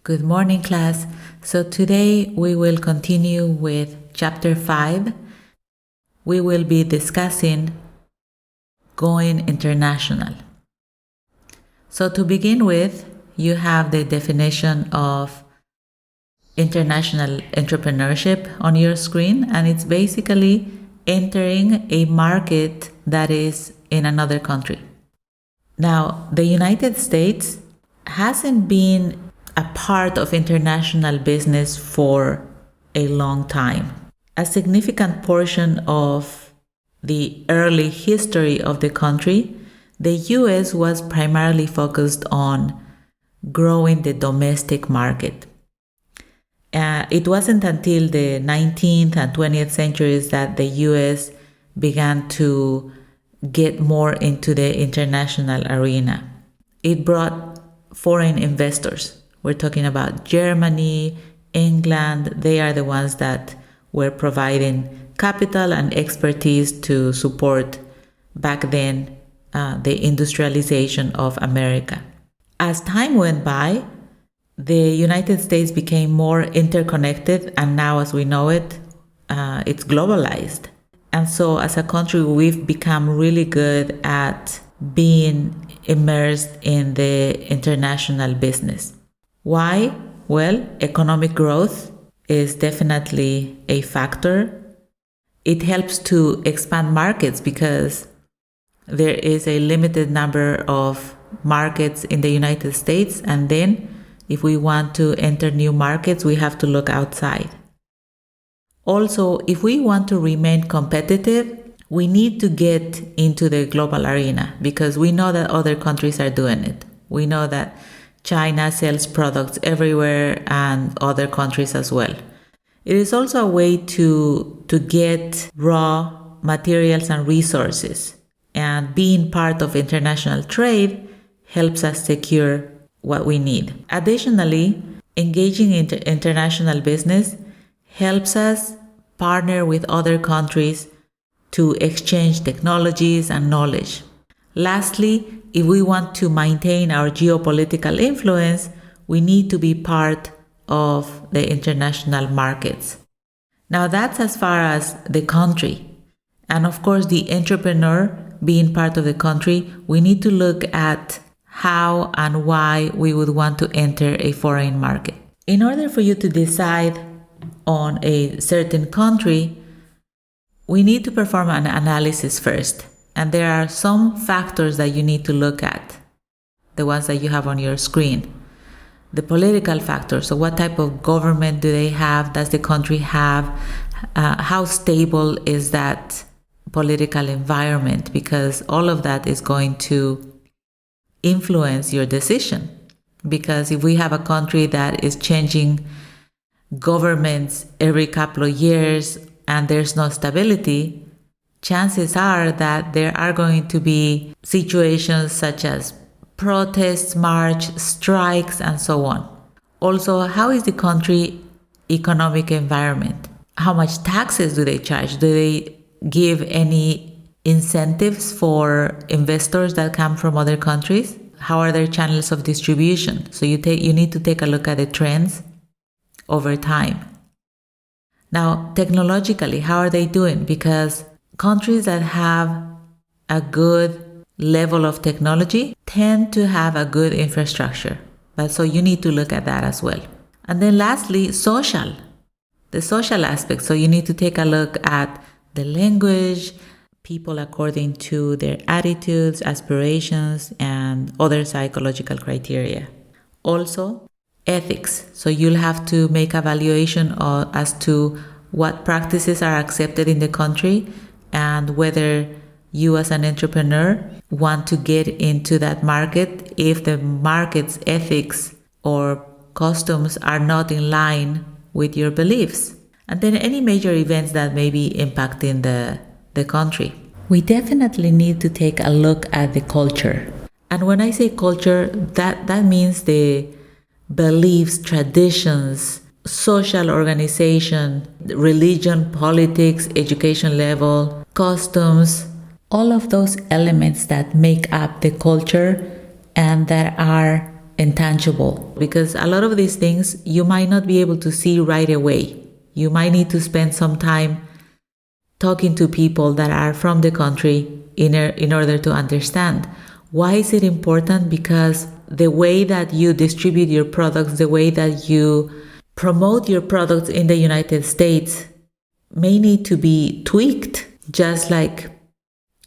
Good morning, class. So today we will continue with chapter 5. We will be discussing going international. So to begin with, you have the definition of international entrepreneurship on your screen, and it's basically entering a market that is in another country. Now, the United States hasn't been a part of international business for a long time. A significant portion of the early history of the country, the US was primarily focused on growing the domestic market. It wasn't until the 19th and 20th centuries that the US began to get more into the international arena. It brought foreign investors. We're talking about Germany, England. They are the ones that were providing capital and expertise to support back then the industrialization of America. As time went by, the United States became more interconnected, and now as we know it, it's globalized. And so as a country, we've become really good at being immersed in the international business. Why? Well, economic growth is definitely a factor. It helps to expand markets because there is a limited number of markets in the United States, and then if we want to enter new markets, we have to look outside. Also, if we want to remain competitive, we need to get into the global arena because we know that other countries are doing it. We know that China sells products everywhere and other countries as well. It is also a way to get raw materials and resources, and being part of international trade helps us secure what we need. Additionally, engaging in international business helps us partner with other countries to exchange technologies and knowledge. Lastly, if we want to maintain our geopolitical influence, we need to be part of the international markets. Now that's as far as the country. And of course, the entrepreneur being part of the country, we need to look at how and why we would want to enter a foreign market. In order for you to decide on a certain country, we need to perform an analysis first. And there are some factors that you need to look at, the ones that you have on your screen. The political factors, so what type of government do they have? Does the country have? How stable is that political environment? Because all of that is going to influence your decision. Because if we have a country that is changing governments every couple of years and there's no stability, chances are that there are going to be situations such as protests, march, strikes, and so on. Also, how is the country economic environment? How much taxes do they charge? Do they give any incentives for investors that come from other countries? How are their channels of distribution? So you need to take a look at the trends over time. Now, technologically, how are they doing? Because countries that have a good level of technology tend to have a good infrastructure. So you need to look at that as well. And then lastly, the social aspect. So you need to take a look at the language, people according to their attitudes, aspirations, and other psychological criteria. Also, ethics. So you'll have to make evaluation as to what practices are accepted in the country and whether you as an entrepreneur want to get into that market if the market's ethics or customs are not in line with your beliefs. And then any major events that may be impacting the country. We definitely need to take a look at the culture. And when I say culture, that means the beliefs, traditions, social organization, religion, politics, education level, customs, all of those elements that make up the culture and that are intangible, because a lot of these things you might not be able to see right away. You might need to spend some time talking to people that are from the country in order to understand. Why is it important? Because the way that you distribute your products, the way that you promote your products in the United States may need to be tweaked, just like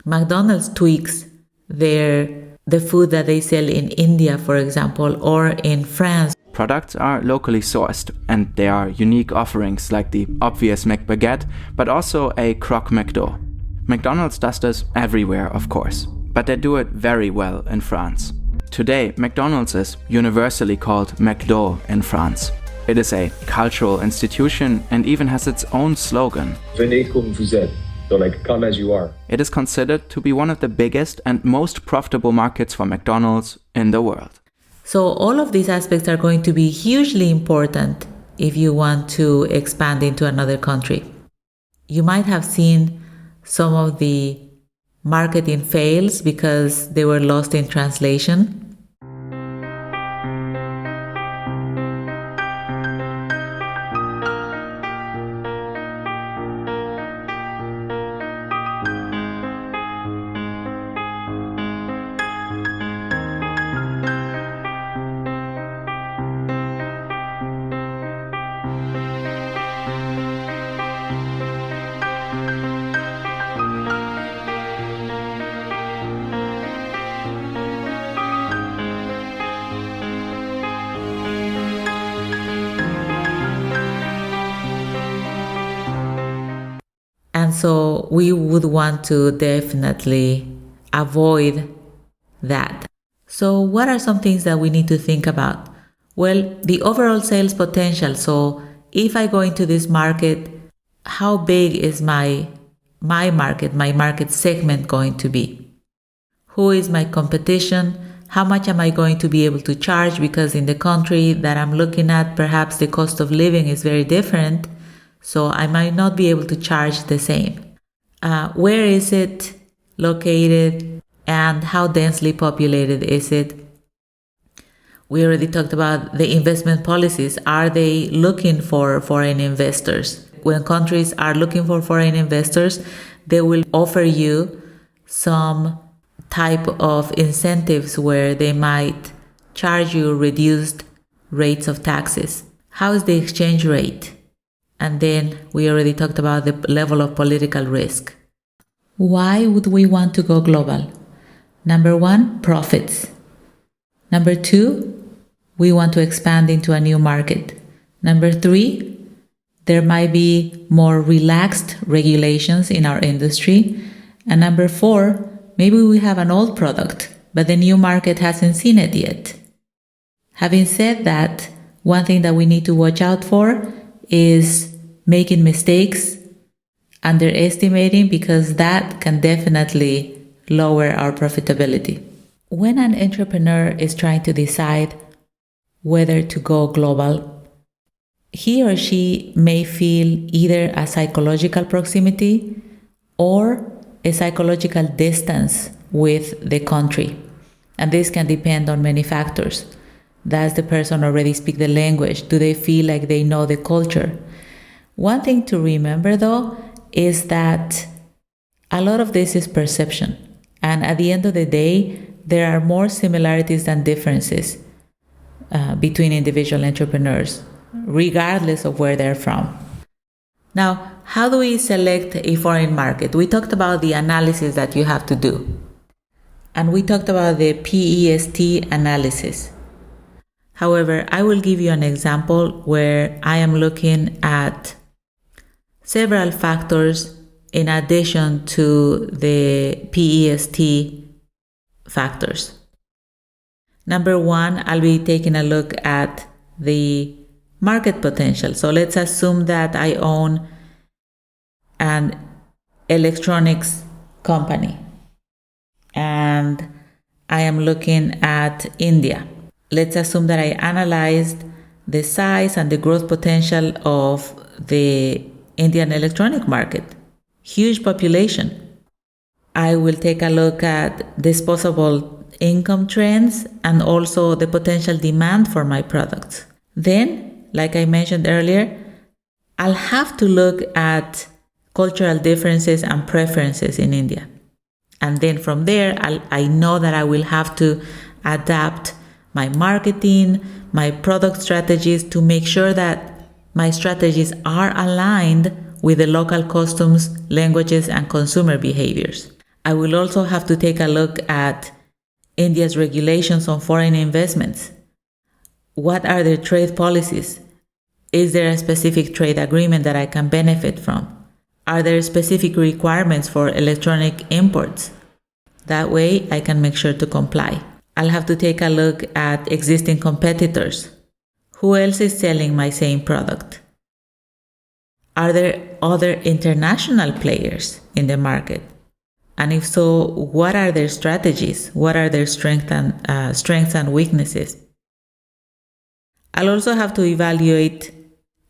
McDonald's tweaks the food that they sell in India, for example, or in France. Products are locally sourced, and there are unique offerings like the obvious McBaguette, but also a Croque McDo. McDonald's does this everywhere, of course, but they do it very well in France. Today, McDonald's is universally called McDo in France. It is a cultural institution and even has its own slogan. Venez comme vous êtes. So like, come as you are. It is considered to be one of the biggest and most profitable markets for McDonald's in the world. So all of these aspects are going to be hugely important if you want to expand into another country. You might have seen some of the marketing fails because they were lost in translation. And so we would want to definitely avoid that. So what are some things that we need to think about? Well, the overall sales potential. So if I go into this market, how big is my market segment going to be? Who is my competition? How much am I going to be able to charge? Because in the country that I'm looking at, perhaps the cost of living is very different. So I might not be able to charge the same. Where is it located and how densely populated is it? We already talked about the investment policies. Are they looking for foreign investors? When countries are looking for foreign investors, they will offer you some type of incentives where they might charge you reduced rates of taxes. How is the exchange rate? And then we already talked about the level of political risk. Why would we want to go global? Number one, profits. Number two, we want to expand into a new market. Number three, there might be more relaxed regulations in our industry. And number four, maybe we have an old product, but the new market hasn't seen it yet. Having said that, one thing that we need to watch out for is making mistakes, underestimating, because that can definitely lower our profitability. When an entrepreneur is trying to decide whether to go global, he or she may feel either a psychological proximity or a psychological distance with the country. And this can depend on many factors. Does the person already speak the language? Do they feel like they know the culture? One thing to remember, though, is that a lot of this is perception. And at the end of the day, there are more similarities than differences between individual entrepreneurs, regardless of where they're from. Now, how do we select a foreign market? We talked about the analysis that you have to do. And we talked about the PEST analysis. However, I will give you an example where I am looking at several factors in addition to the PEST factors. Number one, I'll be taking a look at the market potential. So let's assume that I own an electronics company and I am looking at India. Let's assume that I analyzed the size and the growth potential of the Indian electronic market. Huge population. I will take a look at disposable income trends and also the potential demand for my products. Then, like I mentioned earlier, I'll have to look at cultural differences and preferences in India. And then from there, I know that I will have to adapt my marketing, my product strategies to make sure that my strategies are aligned with the local customs, languages, and consumer behaviors. I will also have to take a look at India's regulations on foreign investments. What are their trade policies? Is there a specific trade agreement that I can benefit from? Are there specific requirements for electronic imports? That way I can make sure to comply. I'll have to take a look at existing competitors. Who else is selling my same product? Are there other international players in the market? And if so, what are their strategies? What are their strengths and weaknesses? I'll also have to evaluate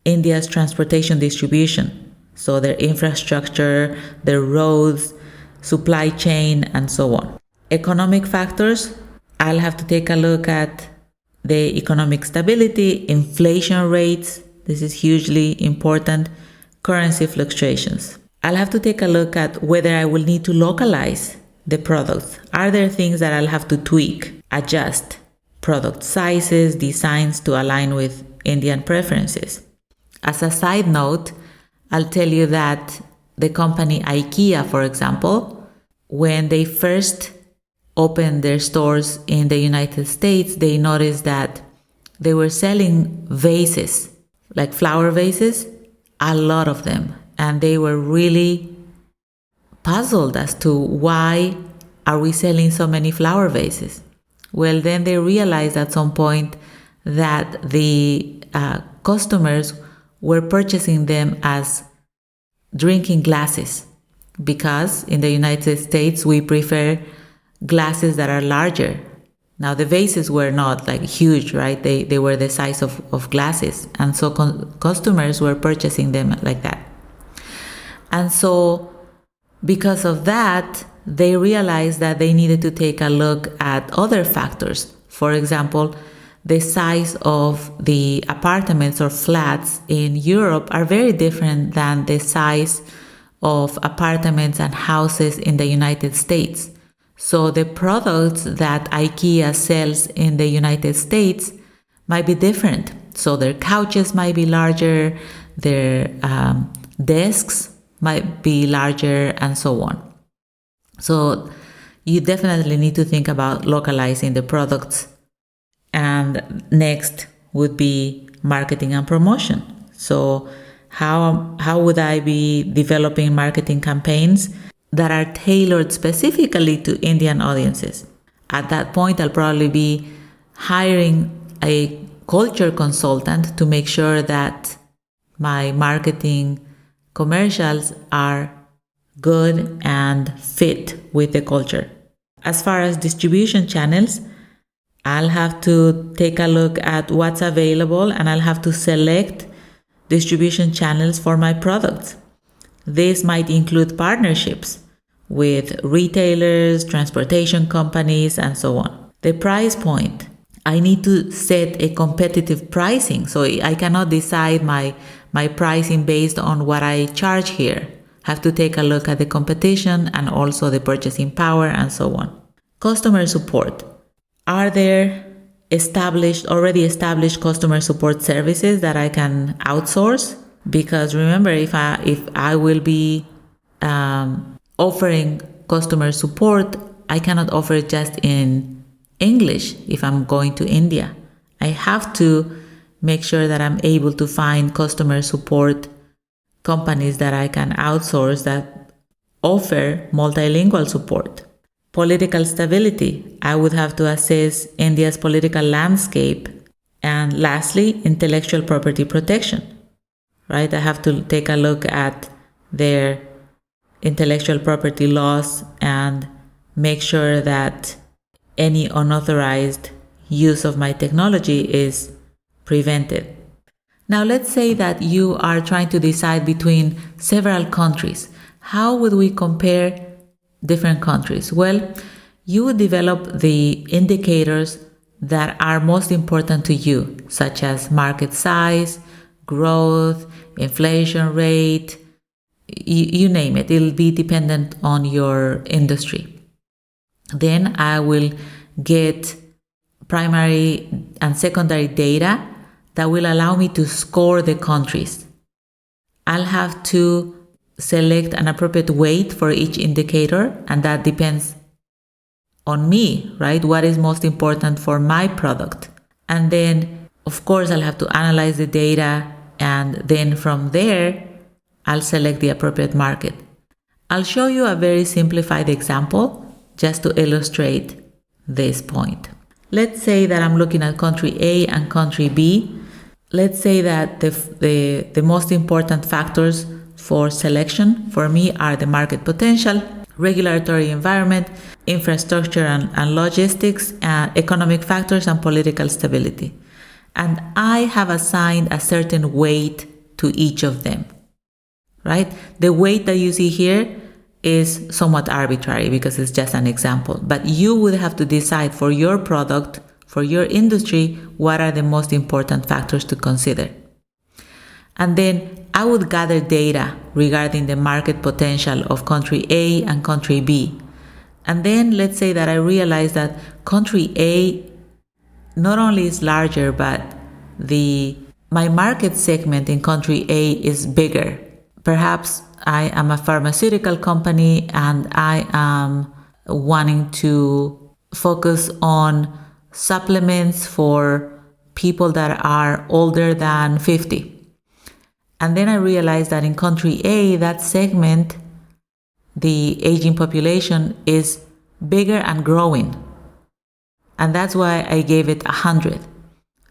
India's transportation distribution, so their infrastructure, their roads, supply chain, and so on. Economic factors, I'll have to take a look at the economic stability, inflation rates, this is hugely important, currency fluctuations. I'll have to take a look at whether I will need to localize the products. Are there things that I'll have to tweak, adjust, product sizes, designs to align with Indian preferences? As a side note, I'll tell you that the company IKEA, for example, when they first opened their stores in the United States, they noticed that they were selling vases, like flower vases, a lot of them. And they were really puzzled as to why are we selling so many flower vases. Well, then they realized at some point that the customers were purchasing them as drinking glasses, because in the United States we prefer glasses that are larger. Now the vases were not like huge, right? They were the size of glasses, and so customers were purchasing them like that. And so because of that, they realized that they needed to take a look at other factors. For example, the size of the apartments or flats in Europe are very different than the size of apartments and houses in the United States. So the products that IKEA sells in the United States might be different. So their couches might be larger, their desks might be larger, and so on. So you definitely need to think about localizing the products. And next would be marketing and promotion. So how would I be developing marketing campaigns that are tailored specifically to Indian audiences? At that point, I'll probably be hiring a culture consultant to make sure that my marketing commercials are good and fit with the culture. As far as distribution channels, I'll have to take a look at what's available, and I'll have to select distribution channels for my products. This might include partnerships with retailers, transportation companies, and so on. The price point, I need to set a competitive pricing. So I cannot decide my pricing based on what I charge here. I have to take a look at the competition and also the purchasing power and so on. Customer support. Are there already established customer support services that I can outsource? Because remember, if I will be offering customer support, I cannot offer it just in English if I'm going to India. I have to make sure that I'm able to find customer support companies that I can outsource that offer multilingual support. Political stability. I would have to assess India's political landscape. And lastly, intellectual property protection. Right? I have to take a look at their intellectual property laws and make sure that any unauthorized use of my technology is prevented. Now, let's say that you are trying to decide between several countries. How would we compare different countries? Well, you would develop the indicators that are most important to you, such as market size, growth, inflation rate, you name it. It'll be dependent on your industry. Then I will get primary and secondary data that will allow me to score the countries. I'll have to select an appropriate weight for each indicator, and that depends on me, right? What is most important for my product? And then, of course, I'll have to analyze the data, and then from there, I'll select the appropriate market. I'll show you a very simplified example just to illustrate this point. Let's say that I'm looking at country A and country B. Let's say that the most important factors for selection for me are the market potential, regulatory environment, infrastructure and logistics, economic factors, and political stability. And I have assigned a certain weight to each of them, right? The weight that you see here is somewhat arbitrary because it's just an example, but you would have to decide for your product, for your industry, what are the most important factors to consider. And then I would gather data regarding the market potential of country A and country B. And then let's say that I realize that country A not only is larger, but my market segment in country A is bigger. Perhaps I am a pharmaceutical company and I am wanting to focus on supplements for people that are older than 50. And then I realized that in country A, that segment, the aging population, is bigger and growing. And that's why I gave it 100.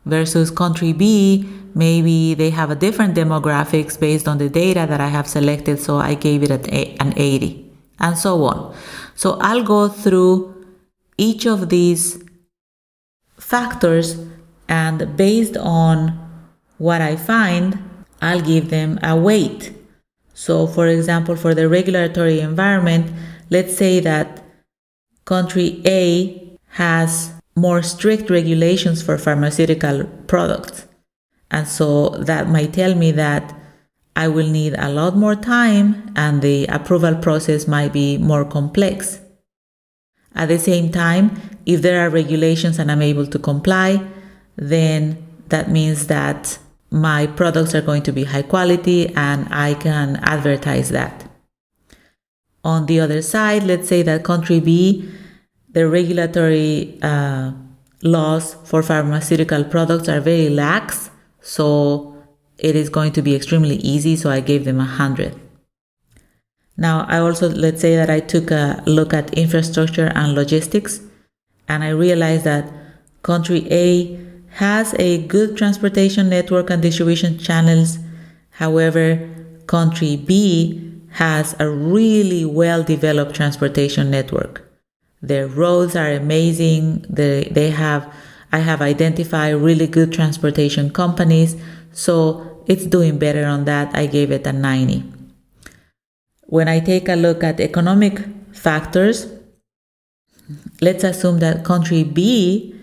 Versus country B, maybe they have a different demographics based on the data that I have selected, so I gave it an 80, and so on. So I'll go through each of these factors, and based on what I find, I'll give them a weight. So for example, for the regulatory environment, let's say that country A has more strict regulations for pharmaceutical products. And so that might tell me that I will need a lot more time and the approval process might be more complex. At the same time, if there are regulations and I'm able to comply, then that means that my products are going to be high quality and I can advertise that. On the other side, let's say that country B, the regulatory laws for pharmaceutical products are very lax, so it is going to be extremely easy, so I gave them 100. Now, I also, let's say that I took a look at infrastructure and logistics, and I realized that country A has a good transportation network and distribution channels. However, country B has a really well-developed transportation network. Their roads are amazing. I have identified really good transportation companies, so it's doing better on that. I gave it a 90. When I take a look at economic factors, let's assume that country B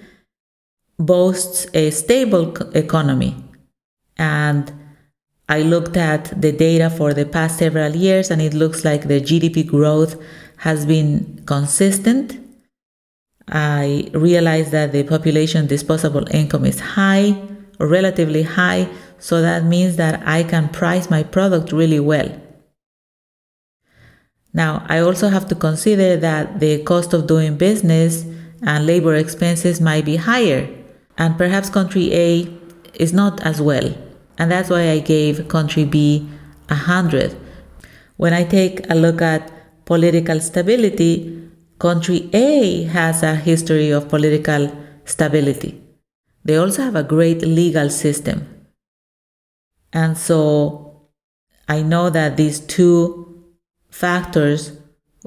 boasts a stable economy. And I looked at the data for the past several years, and it looks like the GDP growth has been consistent. I realized that the population disposable income is high, or relatively high, so that means that I can price my product really well. Now, I also have to consider that the cost of doing business and labor expenses might be higher, and perhaps country A is not as well, and that's why I gave country B 100. When I take a look at political stability, country A has a history of political stability. They also have a great legal system. And so I know that these two factors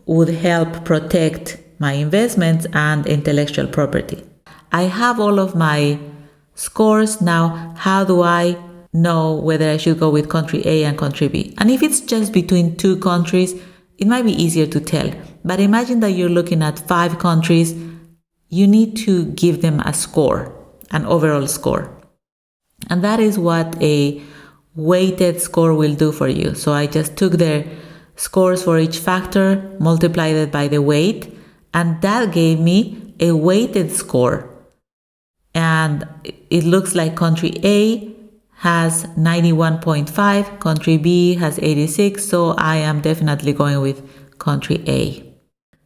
would help protect my investments and intellectual property. I have all of my scores. Now, how do I know whether I should go with country A and country B? And if it's just between two countries, it might be easier to tell. But imagine that you're looking at 5 countries. You need to give them a score, an overall score. And that is what a weighted score will do for you. So I just took their scores for each factor, multiplied it by the weight, and that gave me a weighted score. And it looks like country A has 91.5, country B has 86, so I am definitely going with country A.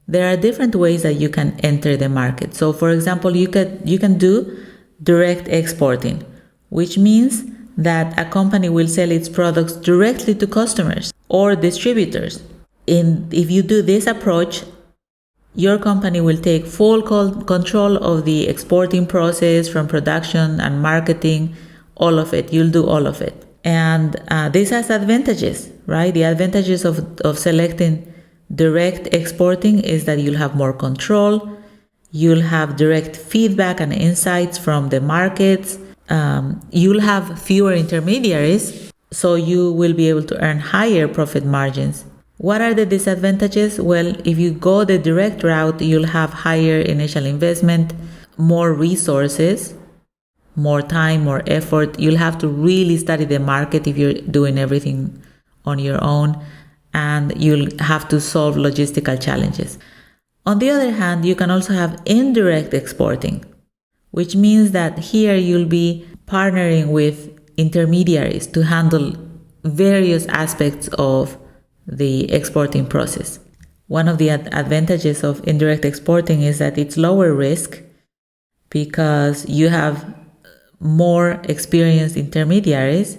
There are different ways that you can enter the market. So for example, you can do direct exporting, which means that a company will sell its products directly to customers or distributors. If you do this approach, your company will take full control of the exporting process, from production and marketing, all of it. You'll do all of it. And this has advantages, right? The advantages of selecting direct exporting is that you'll have more control, you'll have direct feedback and insights from the markets, you'll have fewer intermediaries, so you will be able to earn higher profit margins. What are the disadvantages? Well, if you go the direct route, you'll have higher initial investment, more resources, more time, more effort. You'll have to really study the market if you're doing everything on your own, and you'll have to solve logistical challenges. On the other hand, you can also have indirect exporting, which means that here you'll be partnering with intermediaries to handle various aspects of the exporting process. One of the advantages of indirect exporting is that it's lower risk because you have more experienced intermediaries.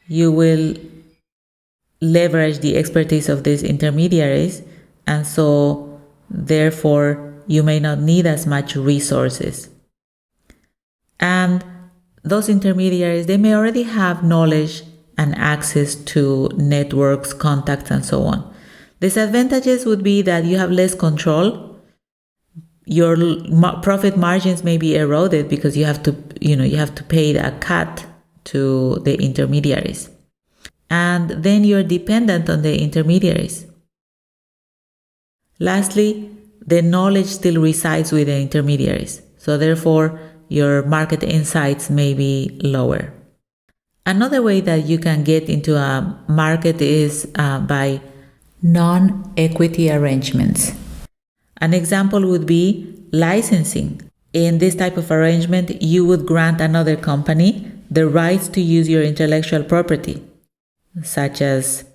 You will leverage the expertise of these intermediaries, and so therefore you may not need as much resources. And those intermediaries, they may already have knowledge and access to networks, contacts, and so on. Disadvantages would be that you have less control. Your profit margins may be eroded because you have to pay a cut to the intermediaries. And then you're dependent on the intermediaries. Lastly, the knowledge still resides with the intermediaries. So therefore, your market insights may be lower. Another way that you can get into a market is by non-equity arrangements. An example would be licensing. In this type of arrangement, you would grant another company the rights to use your intellectual property, such as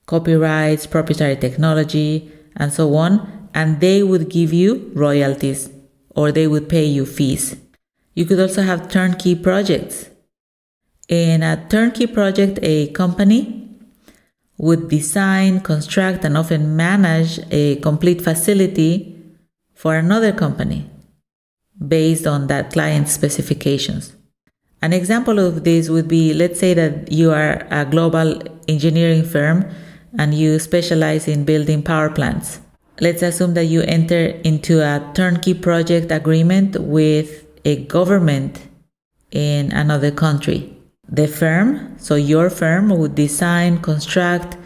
copyrights, proprietary technology, and so on, and they would give you royalties or they would pay you fees. You could also have turnkey projects. In a turnkey project, a company would design, construct, and often manage a complete facility for another company based on that client's specifications. An example of this would be, let's say that you are a global engineering firm and you specialize in building power plants. Let's assume that you enter into a turnkey project agreement with a government in another country. The firm, so your firm, would design, construct,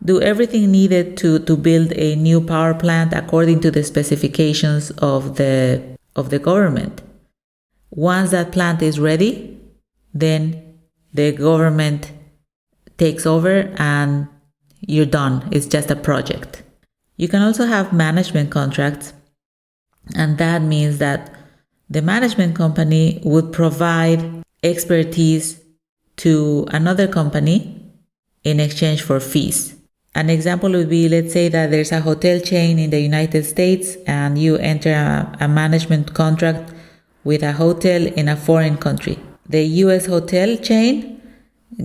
do everything needed to build a new power plant according to the specifications of the government. Once that plant is ready, then the government takes over and you're done. It's just a project. You can also have management contracts, and that means that the management company would provide expertise to another company in exchange for fees. An example would be, let's say that there's a hotel chain in the United States and you enter a management contract with a hotel in a foreign country. The US hotel chain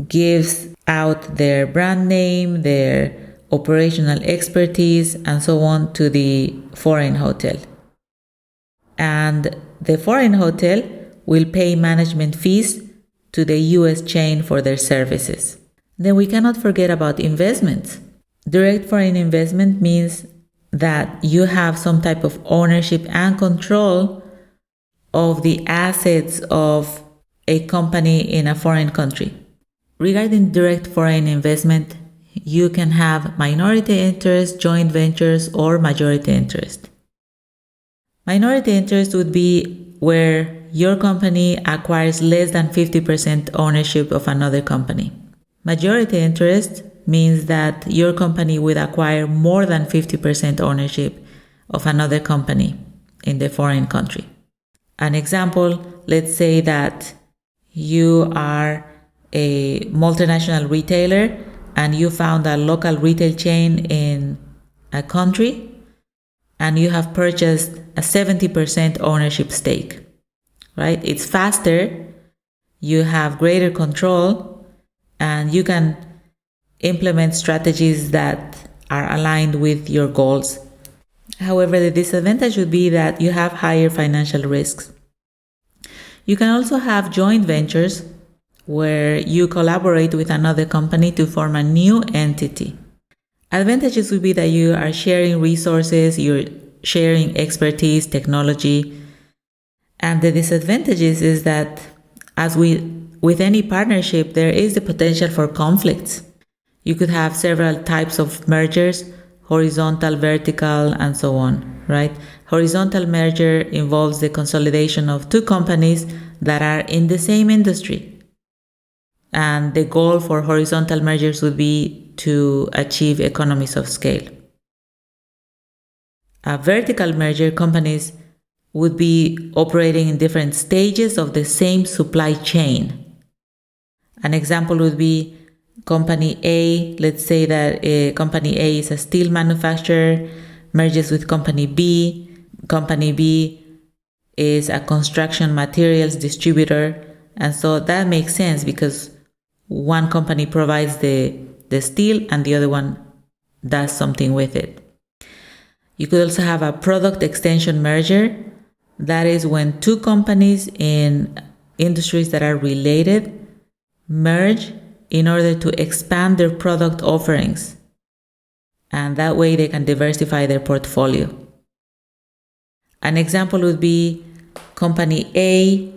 gives out their brand name, their operational expertise, and so on to the foreign hotel. And the foreign hotel will pay management fees to the US chain for their services. Then we cannot forget about investments. Direct foreign investment means that you have some type of ownership and control of the assets of a company in a foreign country. Regarding direct foreign investment, you can have minority interest, joint ventures, or majority interest. Minority interest would be where your company acquires less than 50% ownership of another company. Majority interest means that your company would acquire more than 50% ownership of another company in the foreign country. An example, let's say that you are a multinational retailer and you found a local retail chain in a country and you have purchased a 70% ownership stake, right? It's faster, you have greater control, and you can implement strategies that are aligned with your goals. However, the disadvantage would be that you have higher financial risks. You can also have joint ventures where you collaborate with another company to form a new entity. Advantages would be that you are sharing resources, you're sharing expertise, technology. And the disadvantages is that as with any partnership, there is the potential for conflicts. You could have several types of mergers, horizontal, vertical, and so on, right? Horizontal merger involves the consolidation of two companies that are in the same industry. And the goal for horizontal mergers would be to achieve economies of scale. A vertical merger, companies would be operating in different stages of the same supply chain. An example would be Company A. Let's say that Company A is a steel manufacturer, merges with Company B. Company B is a construction materials distributor. And so that makes sense because one company provides the steel and the other one does something with it. You could also have a product extension merger. That is when two companies in industries that are related merge in order to expand their product offerings. And that way they can diversify their portfolio. An example would be Company A.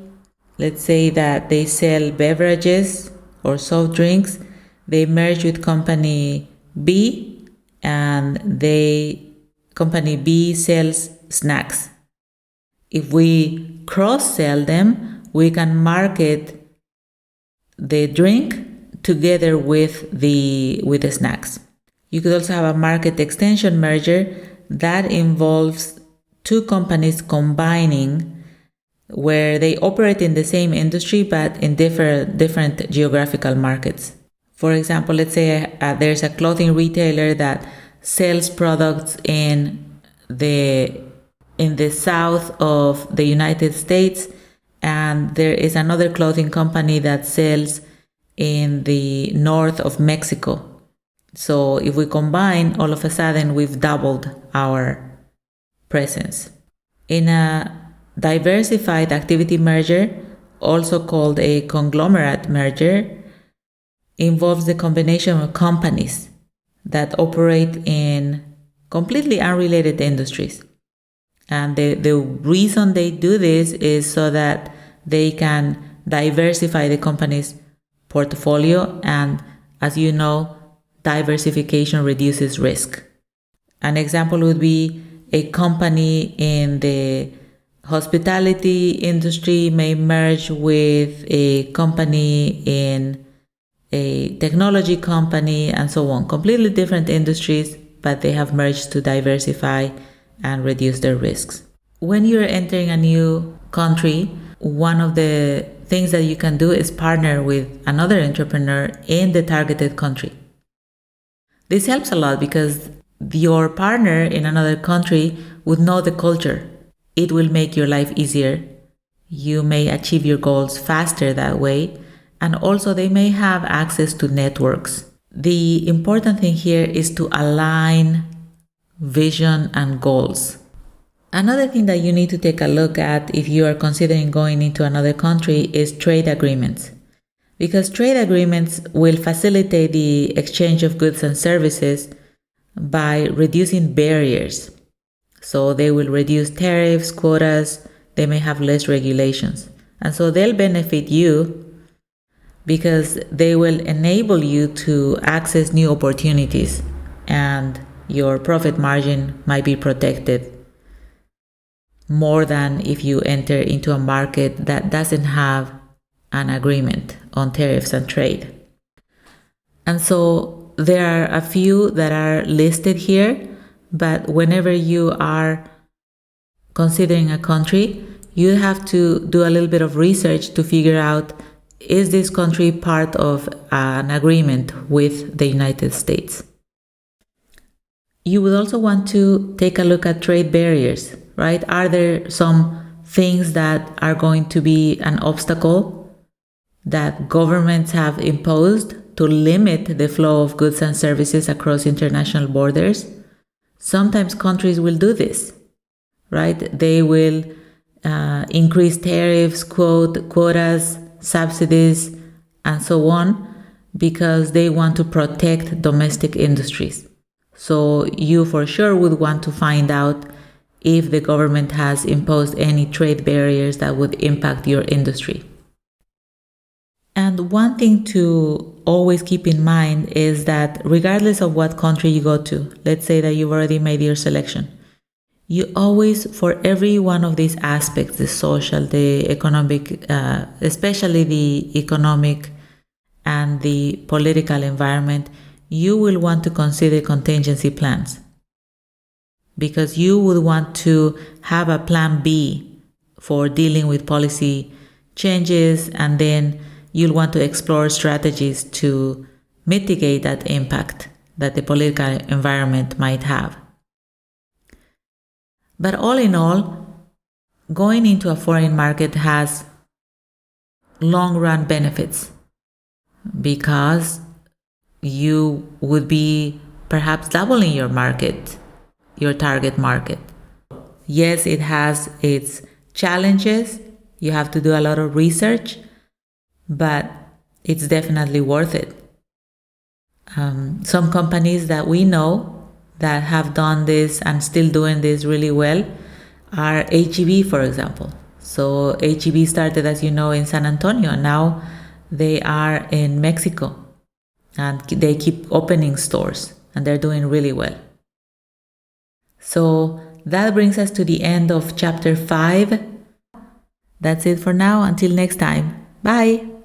Let's say that they sell beverages or soft drinks. They merge with Company B and Company B sells snacks. If we cross-sell them, we can market the drink together with the snacks. You could also have a market extension merger that involves two companies combining where they operate in the same industry but in different geographical markets. For example, let's say there's a clothing retailer that sells products in the south of the United States, and there is another clothing company that sells in the north of Mexico. So if we combine, all of a sudden we've doubled our presence. In a diversified activity merger, also called a conglomerate merger, involves the combination of companies that operate in completely unrelated industries. And the reason they do this is so that they can diversify the company's portfolio. And as you know, diversification reduces risk. An example would be a company in the hospitality industry may merge with a company in a technology company and so on. Completely different industries, but they have merged to diversify and reduce their risks. When you're entering a new country, one of the things that you can do is partner with another entrepreneur in the targeted country. This helps a lot because your partner in another country would know the culture. It will make your life easier. You may achieve your goals faster that way, and also they may have access to networks. The important thing here is to align vision and goals. Another thing that you need to take a look at if you are considering going into another country is trade agreements. Because trade agreements will facilitate the exchange of goods and services by reducing barriers. So they will reduce tariffs, quotas, they may have less regulations. And so they'll benefit you, because they will enable you to access new opportunities and your profit margin might be protected more than if you enter into a market that doesn't have an agreement on tariffs and trade. And so there are a few that are listed here, but whenever you are considering a country, you have to do a little bit of research to figure out, is this country part of an agreement with the United States? You would also want to take a look at trade barriers, right? Are there some things that are going to be an obstacle that governments have imposed to limit the flow of goods and services across international borders? Sometimes countries will do this, right? They will increase tariffs, quotas, subsidies, and so on, because they want to protect domestic industries. So you for sure would want to find out if the government has imposed any trade barriers that would impact your industry. And one thing to always keep in mind is that regardless of what country you go to, let's say that you've already made your selection, you always, for every one of these aspects, the social, the economic, especially the economic and the political environment, you will want to consider contingency plans, because you would want to have a plan B for dealing with policy changes, and then you'll want to explore strategies to mitigate that impact that the political environment might have. But all in all, going into a foreign market has long-run benefits, because you would be perhaps doubling your market, your target market. Yes, it has its challenges. You have to do a lot of research, but it's definitely worth it. Some companies that we know that have done this and still doing this really well are HEB, for example. So HEB started, as you know, in San Antonio, and now they are in Mexico, and they keep opening stores, and they're doing really well. So that brings us to the end of chapter 5. That's it for now. Until next time. Bye.